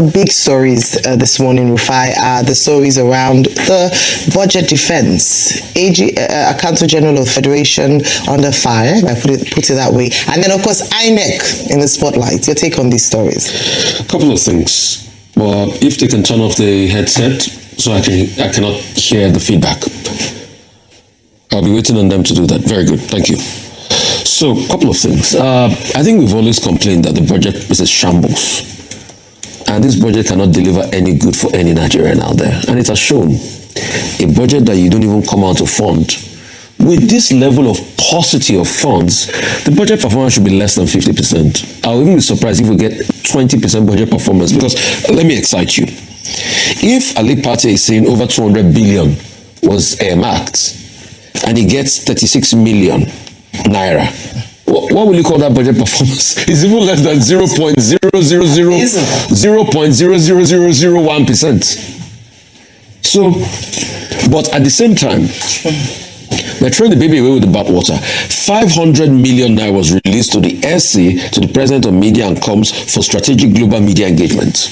big stories this morning, Rufai, are the stories around the budget defense. Accountant General of the Federation under fire, if I put it that way. And then, of course, INEC in the spotlight. Your take on these stories? A couple of things. Well, if they can turn off the headset so I cannot hear the feedback. I'll be waiting on them to do that. Very good. Thank you. So, a couple of things. I think we've always complained that the budget is a shambles. And this budget cannot deliver any good for any Nigerian out there. And it has shown a budget that you don't even come out to fund. With this level of paucity of funds, the budget performance should be less than 50%. I'll even be surprised if we get 20% budget performance, because let me excite you. If Ali Party is saying over 200 billion was earmarked and he gets 36 million naira, what will you call that budget performance? It's even less than 0.0001%. So, but at the same time, they're throwing the baby away with the bathwater. 500 million naira was released to the SC, to the President of Media and Comms, for strategic global media engagement.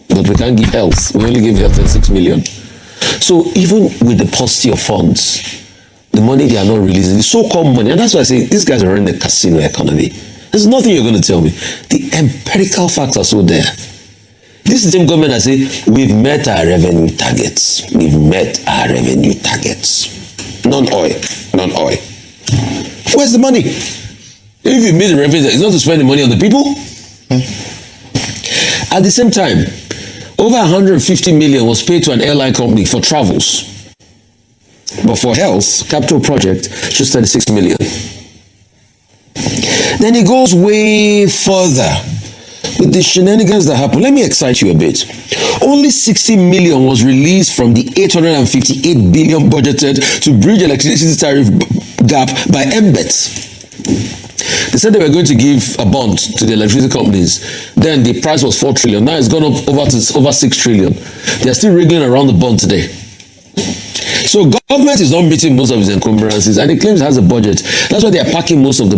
But we can't give health. We only give health 6 million. So even with the paucity of funds, the money they are not releasing, the so-called money, and that's why I say these guys are running the casino economy. There's nothing you're going to tell me. The empirical facts are so there. This same government has said, we've met our revenue targets. We've met our revenue targets. Non-oil. Non-oil. Where's the money? If you made the revenue, it's not to spend the money on the people. At the same time, over 150 million was paid to an airline company for travels. But for health, capital project, just 36 million. Then it goes way further with the shenanigans that happen. Let me excite you a bit. Only 60 million was released from the 858 billion budgeted to bridge electricity tariff gap by MBET. They said they were going to give a bond to the electricity companies. Then the price was 4 trillion. Now it's gone up over 6 trillion. They are still wriggling around the bond today. So government is not meeting most of its encumbrances, and it claims it has a budget. That's why they are packing most of the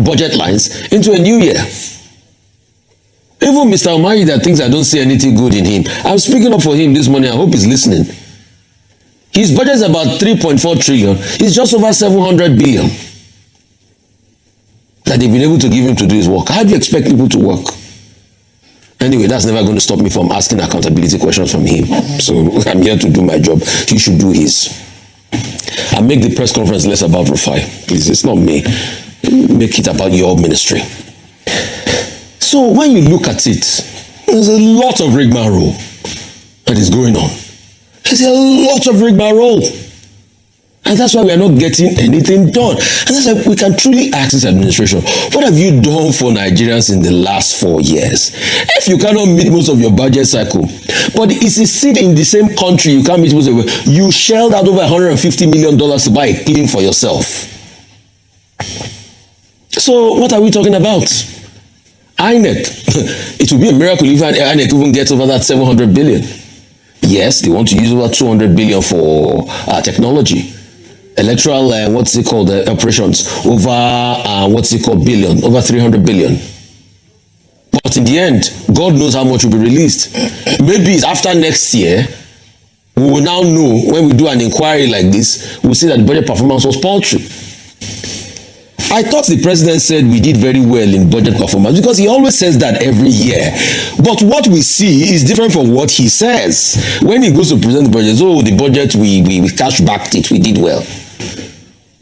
budget lines into a new year. Even Mr. Omari that thinks I don't see anything good in him, I'm speaking up for him this morning. I hope he's listening. His budget is about 3.4 trillion. It's just over 700 billion that they've been able to give him to do his work. How do you expect people to work? Anyway, that's never going to stop me from asking accountability questions from him. So I'm here to do my job. He should do his. And make the press conference less about Rufai. Please, it's not me. Make it about your ministry. So when you look at it, there's a lot of rigmarole that is going on. There's a lot of rigmarole. And that's why we are not getting anything done. And that's why we can truly ask this administration, what have you done for Nigerians in the last 4 years? If you cannot meet most of your budget cycle, but it's a seat in the same country, you can't meet most of it, you shelled out over $150 million to buy a plane for yourself. So what are we talking about? INEC. It will be a miracle if INEC even gets over that 700 billion. Yes, they want to use over 200 billion for technology. Electoral, operations, over, billion, over 300 billion. But in the end, God knows how much will be released. Maybe it's after next year, we will now know, when we do an inquiry like this, we'll see that the budget performance was paltry. I thought the president said we did very well in budget performance, because he always says that every year. But what we see is different from what he says. When he goes to present the budget, the budget, we cash backed it, we did well.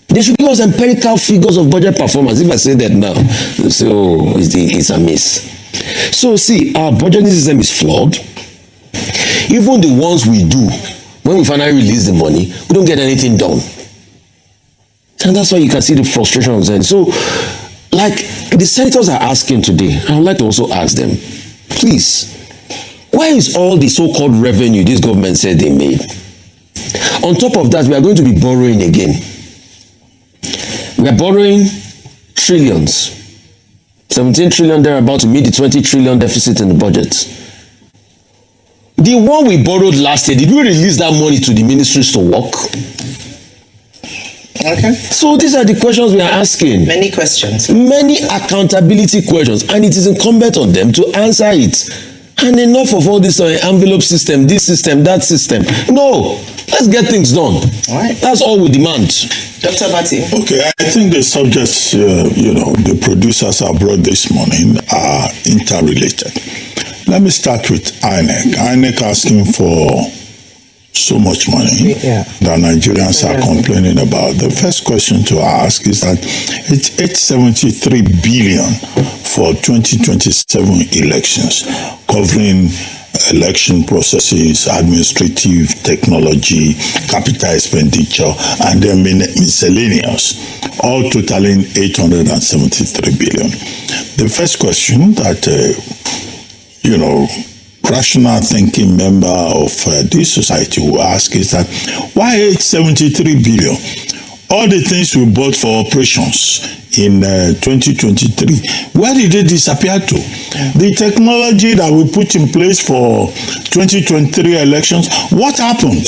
They should give us empirical figures of budget performance. If I say that now, so it's a miss. So see, our budgeting system is flawed. Even the ones we do, when we finally release the money, we don't get anything done. And that's why you can see the frustration of them. So, like the senators are asking today, I would like to also ask them, please, why is all the so-called revenue this government said they made? On top of that, we are going to be borrowing again. We are borrowing trillions. 17 trillion there, about to meet the 20 trillion deficit in the budget. The one we borrowed last year, did we release that money to the ministries to work? Okay. So these are the questions we are asking. Many questions. Many accountability questions, and it is incumbent on them to answer it. And enough of all this envelope system, this system, that system. No, let's get things done. All right. That's all we demand. Dr. Abati. Okay, I think the subjects, the producers have brought this morning are interrelated. Let me start with INEC. INEC asking for so much money that Nigerians are complaining about. The first question to ask is that it's 873 billion for 2027 elections, covering election processes, administrative, technology, capital expenditure, and then miscellaneous, all totaling 873 billion. The first question that, rational thinking member of this society will ask is that why 873 billion? All the things we bought for operations in 2023, where did they disappear to? The technology that we put in place for 2023 elections, what happened?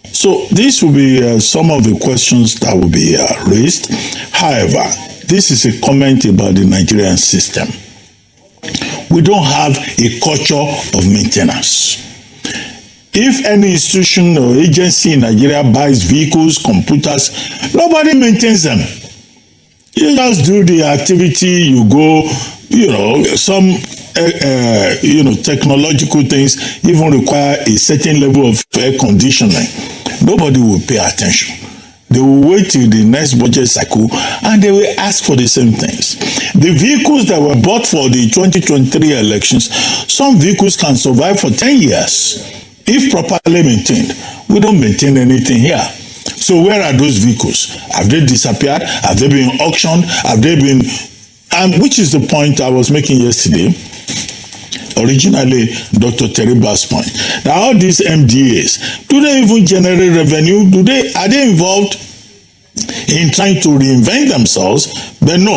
So this will be some of the questions that will be raised. However, this is a comment about the Nigerian system. We don't have a culture of maintenance. If any institution or agency in Nigeria buys vehicles, computers, nobody maintains them. You just do the activity, you go, some technological things even require a certain level of air conditioning. Nobody will pay attention. They will wait till the next budget cycle and they will ask for the same things. The vehicles that were bought for the 2023 elections, some vehicles can survive for 10 years if properly maintained. We don't maintain anything here. So where are those vehicles? Have they disappeared? Have they been auctioned? Have they been... And which is the point I was making yesterday. Originally, Dr. Teriba's point. Now, all these MDAs, do they even generate revenue? Are they involved in trying to reinvent themselves? But no,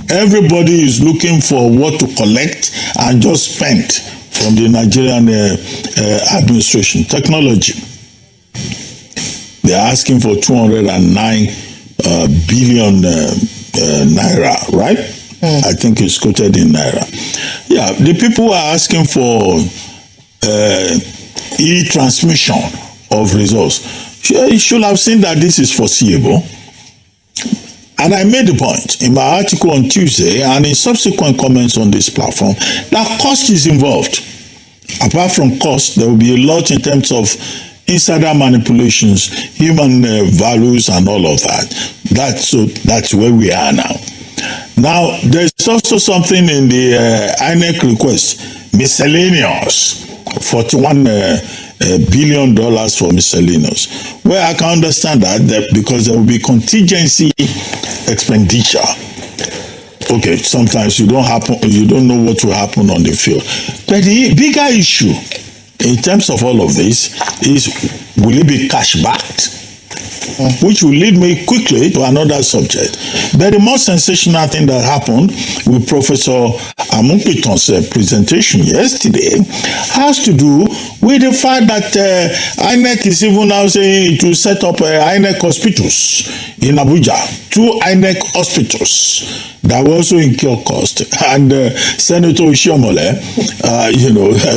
everybody is looking for what to collect and just spend from the Nigerian administration. Technology. They're asking for 209 billion naira, right? I think it's quoted in naira. Yeah, the people are asking for e-transmission of results. You should have seen that this is foreseeable. And I made the point in my article on Tuesday and in subsequent comments on this platform that cost is involved. Apart from cost, there will be a lot in terms of insider manipulations, human values, and all of that. That's where we are now. Now, there's also something in the INEC request, miscellaneous, $41 billion for miscellaneous. Well, I can understand that because there will be contingency expenditure. Okay, sometimes you don't know what will happen on the field. But the bigger issue in terms of all of this is, will it be cash backed? Which will lead me quickly to another subject. But the most sensational thing that happened with Professor Amunpiton's presentation yesterday has to do with the fact that INEC is even now saying it will set up INEC hospitals in Abuja. 2 INEC hospitals that will also incur cost. And Senator Oshiomhole,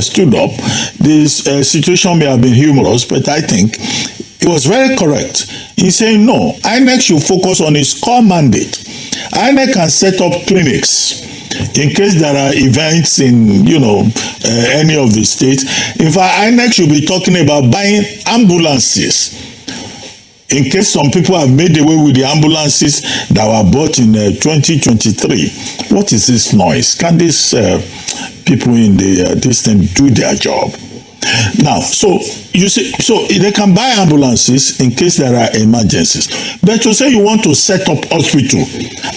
stood up. This situation may have been humorous, but I think it was very correct. He's saying no, INEC should focus on its core mandate. INEC can set up clinics in case there are events in, any of the states. In fact, INEC should be talking about buying ambulances in case some people have made away with the ambulances that were bought in 2023. What is this noise? Can these people in this thing do their job? Now, so you see, so they can buy ambulances in case there are emergencies. But to say you want to set up hospital,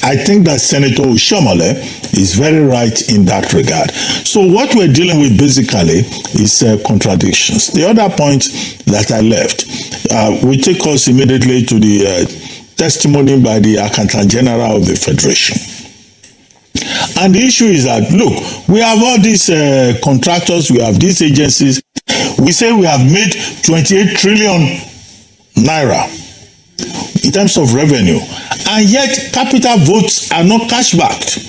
I think that Senator Oshiomhole is very right in that regard. So what we're dealing with basically is contradictions. The other point that I left will take us immediately to the testimony by the Accountant General of the Federation. And the issue is that, look, we have all these contractors, we have these agencies. We say we have made 28 trillion naira in terms of revenue, and yet capital votes are not cash backed.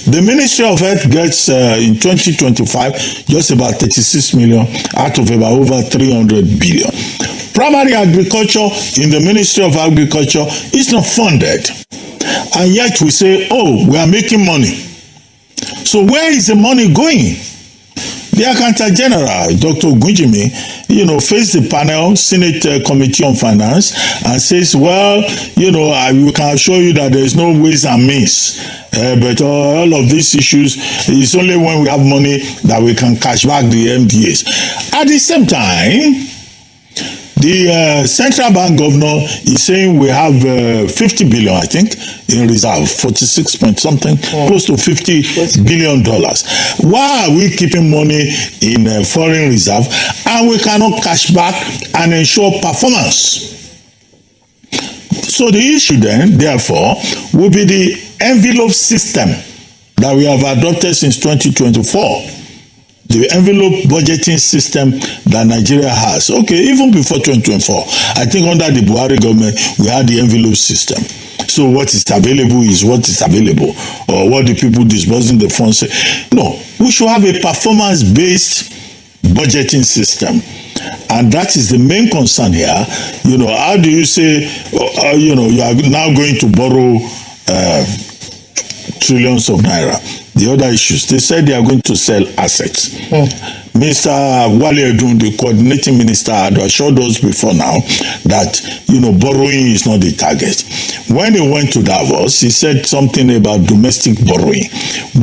The Ministry of Health gets in 2025 just about 36 million out of about over 300 billion. Primary agriculture in the Ministry of Agriculture is not funded, and yet we say, oh, we are making money. So where is the money going? The Accountant General, Dr. Gunjimi, faced the panel, Senate Committee on Finance, and says, well, we can assure you that there is no ways and means. But all of these issues, it's only when we have money that we can cash back the MDAs. At the same time, the central bank governor is saying we have 50 billion, I think, in reserve, 46 point something, close to $50 billion. Why are we keeping money in foreign reserve and we cannot cash back and ensure performance? So the issue then, therefore, will be the envelope system that we have adopted since 2024. The envelope budgeting system that Nigeria has. Okay, even before 2024, I think under the Buhari government, we had the envelope system. So what is available is what is available, or what the people disbursing the funds say. No, we should have a performance-based budgeting system. And that is the main concern here. How do you say, you are now going to borrow trillions of naira? The other issues, they said they are going to sell assets. Mr. Wale Edun, the coordinating minister, had assured us before now that, borrowing is not the target. When he went to Davos, he said something about domestic borrowing,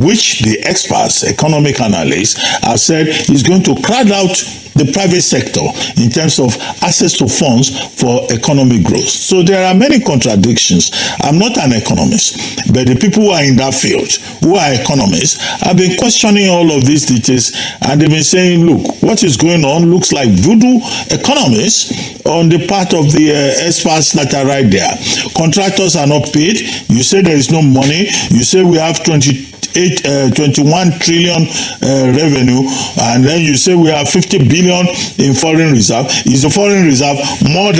which the experts, economic analysts, have said is going to crowd out the private sector in terms of access to funds for economic growth. So there are many contradictions. I'm not an economist, but the people who are in that field, who are economists, have been questioning all of these details, and they've been saying, look, what is going on looks like voodoo economists on the part of the experts that are right there. Contractors are not paid. You say there is no money. You say we have 21 trillion revenue, and then you say we have 50 billion in foreign reserve. Is the foreign reserve more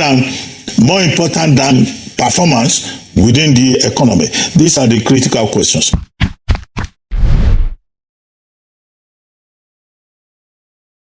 important than performance within the economy? These are the critical questions.